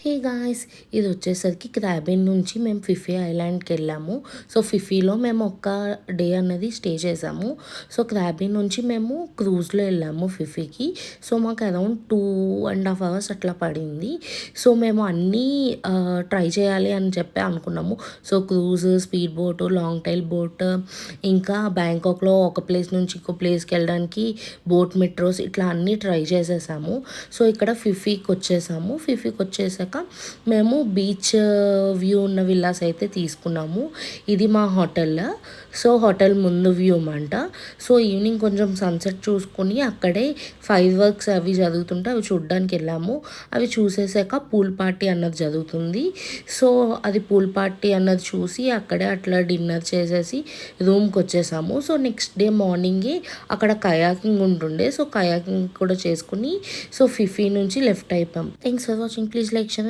Hey guys, ఇది వచ్చేసరికి క్రాబిన్ నుంచి మేము ఫిఫీ ఐలాండ్కి వెళ్ళాము. సో ఫిఫీలో మేము ఒక్క డే అనేది స్టే చేసాము. సో క్రాబిన్ నుంచి మేము క్రూజ్లో వెళ్ళాము ఫిఫీకి. సో మాకు అరౌండ్ 2.5 hours అట్లా పడింది. సో మేము అన్నీ ట్రై చేయాలి అని చెప్పి అనుకున్నాము. So cruise, speed boat, long tail boat, ఇంకా బ్యాంకాక్లో ఒక ప్లేస్ నుంచి ఇంకో ప్లేస్కి వెళ్ళడానికి బోట్ మెట్రోస్, ఇట్లా అన్నీ ట్రై చేసేసాము. సో ఇక్కడ ఫిఫీకి వచ్చేసాక మేము బీచ్ వ్యూ ఉన్న విల్లాస్ అయితే తీసుకున్నాము. ఇది మా హోటల్. సో హోటల్ ముందు వ్యూ అన్నమాట. సో ఈవినింగ్ కొంచెం సన్సెట్ చూసుకొని అక్కడే ఫైర్ వర్క్స్ అవి జరుగుతుంటే అవి చూడడానికి వెళ్ళాము. అవి చూసేసాక పూల్ పార్టీ అన్నది జరుగుతుంది. సో అది పూల్ పార్టీ అన్నది చూసి అక్కడే అట్లా డిన్నర్ చేసేసి రూమ్కి వచ్చేసాము. సో నెక్స్ట్ డే మార్నింగే అక్కడ కయాకింగ్ ఉంటుండే. సో కయాకింగ్ కూడా చేసుకుని సో ఫిఫీ నుంచి లెఫ్ట్ అయిపోయాం. Thanks for watching. Please like, share.